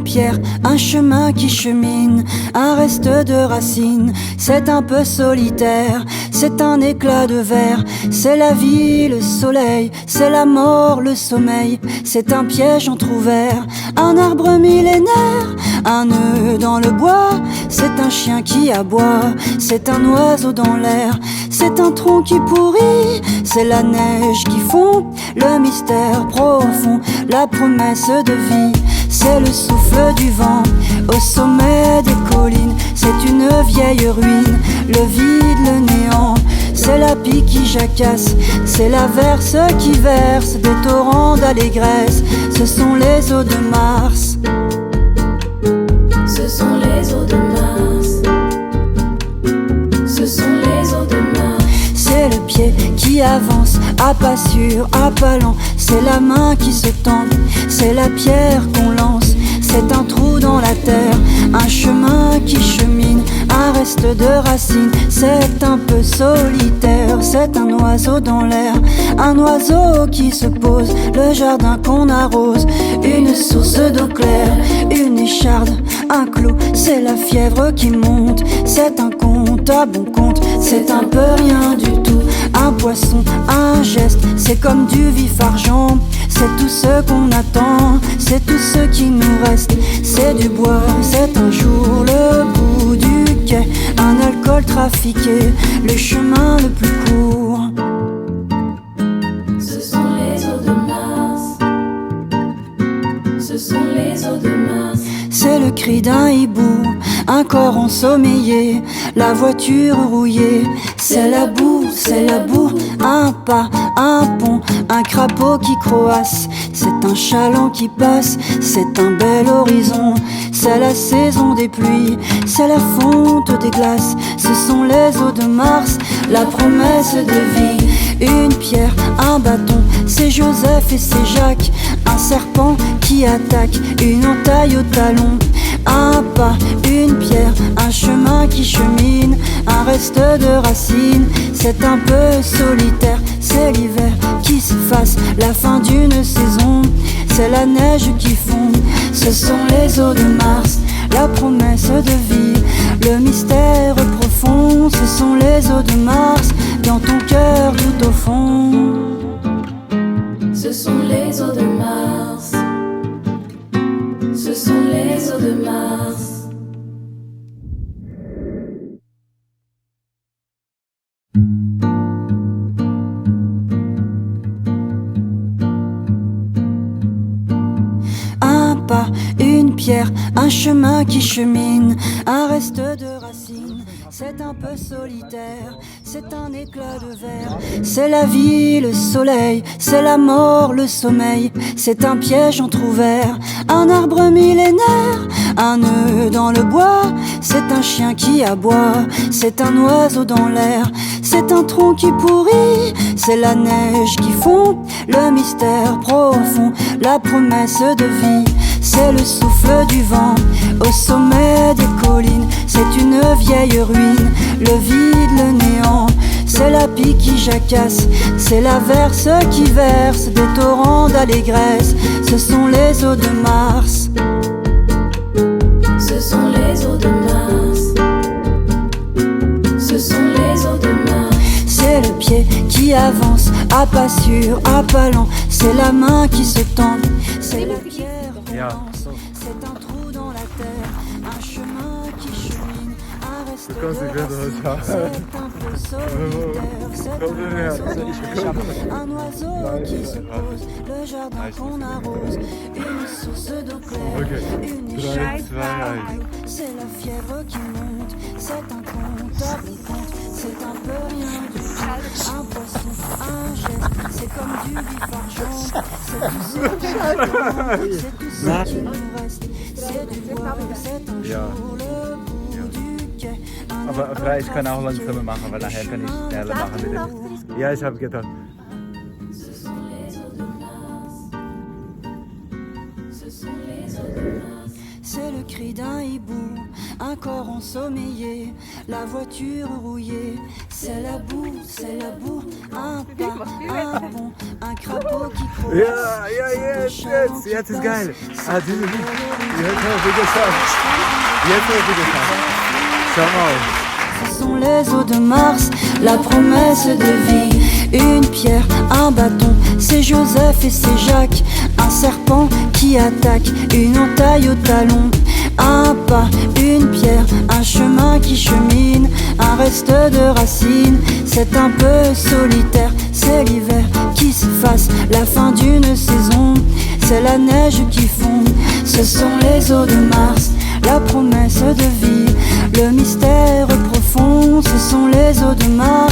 pierre, un chemin qui chemine, un reste de racines. C'est un peu solitaire, c'est un éclat de verre. C'est la vie, le soleil, c'est la mort, le sommeil. C'est un piège entrouvert, un arbre millénaire, un nœud dans le bois. C'est un chien qui aboie, c'est un oiseau dans l'air. C'est un tronc qui pourrit, c'est la neige qui fond. Le mystère profond, la promesse de vie. C'est le souffle du vent au sommet des collines. C'est une vieille ruine, le vide, le néant. C'est la pie qui jacasse, c'est l'averse qui verse des torrents d'allégresse. Ce sont les eaux de Mars. Ce sont les eaux de Mars. Ce sont les eaux de Mars. C'est le pied qui avance, à pas sûr, à pas lent. C'est la main qui se tend, c'est la pierre qu'on lance. C'est un trou dans la terre, un chemin qui chemine, un reste de racines. C'est un peu solitaire, c'est un oiseau dans l'air, un oiseau qui se pose, le jardin qu'on arrose. Une source d'eau claire, une écharde, un clou. C'est la fièvre qui monte, c'est un conte à bon compte. C'est un peu rien du tout, un poisson, un geste. C'est comme du vif argent, c'est tout ce qu'on attend, c'est tout ce qui nous reste. C'est du bois, c'est un jour le bout du quai, un alcool trafiqué, le chemin le plus court. Ce sont les eaux de Mars. Ce sont les eaux de Mars. C'est le cri d'un hibou, un corps ensommeillé, la voiture rouillée. C'est la boue, un pas, un pont, un crapaud qui croasse. C'est un chaland qui passe, c'est un bel horizon. C'est la saison des pluies, c'est la fonte des glaces. Ce sont les eaux de Mars, la promesse de vie. Une pierre, un bâton, c'est Joseph et c'est Jacques. Un serpent qui attaque, une entaille au talon. Un pas, une pierre, un chemin qui chemine, un reste de racines. C'est un peu solitaire, c'est l'hiver qui s'efface, la fin d'une saison. C'est la neige qui fond, ce sont les eaux de Mars, la promesse de vie, le mystère profond. Ce sont les eaux de Mars, dans ton cœur tout au fond. Ce sont les eaux de Mars. Ce sont les eaux de Mars. Un pas, une pierre, un chemin qui chemine, un reste de racines. C'est un peu solitaire, c'est un éclat de verre. C'est la vie, le soleil, c'est la mort, le sommeil. C'est un piège entrouvert, un arbre millénaire, un nœud dans le bois. C'est un chien qui aboie, c'est un oiseau dans l'air. C'est un tronc qui pourrit, c'est la neige qui fond. Le mystère profond, la promesse de vie. C'est le souffle du vent au sommet des collines. C'est une vieille ruine, le vide, le néant. C'est la pie qui jacasse, c'est l'averse qui verse des torrents d'allégresse. Ce sont les eaux de Mars. Ce sont les eaux de Mars. Ce sont les eaux de Mars. C'est le pied qui avance, à pas sûr, à pas lent. C'est la main qui se tend, c'est la pierre qu'on lance. C'est un trou dans la terre, un chemin qui chemine, un reste de racines. C'est un peu solitaire, c'est un oiseau, un oiseau qui se pose, le jardin qu'on arrose. Une source d'eau claire, une écharpe. C'est la fièvre qui monte, c'est un conte à bon compte. C'est un peu rien du tout, un poisson, un geste. C'est comme du vif argent, c'est tout ce qui c'est tout ce qui nous reste. C'est du bois, c'est un jour le bout du quai. Aber vielleicht ich kann auch langsamer machen, weil nachher kann ich schneller machen mit dem. Ja, ich habe gedacht. Ce sont les eaux de Mars. Ce sont les eaux de Mars. C'est le cri d'un hibou, un corps ensommeillé, la voiture rouillée. C'est la boue, un pas, un pont, un crapaud qui croise. Ja, jetzt ist geil. Ah, diese Lied. Jetzt haben wir geschafft. Schau mal. Ce sont les eaux de Mars, la promesse de vie. Une pierre, un bâton, c'est Joseph et c'est Jacques. Un serpent qui attaque, une entaille au talon. Un pas, une pierre, un chemin qui chemine. Un reste de racines, c'est un peu solitaire. C'est l'hiver qui s'efface, la fin d'une saison. C'est la neige qui fond, ce sont les eaux de Mars. La promesse de vie, le mystère profond, ce sont les eaux de Mars.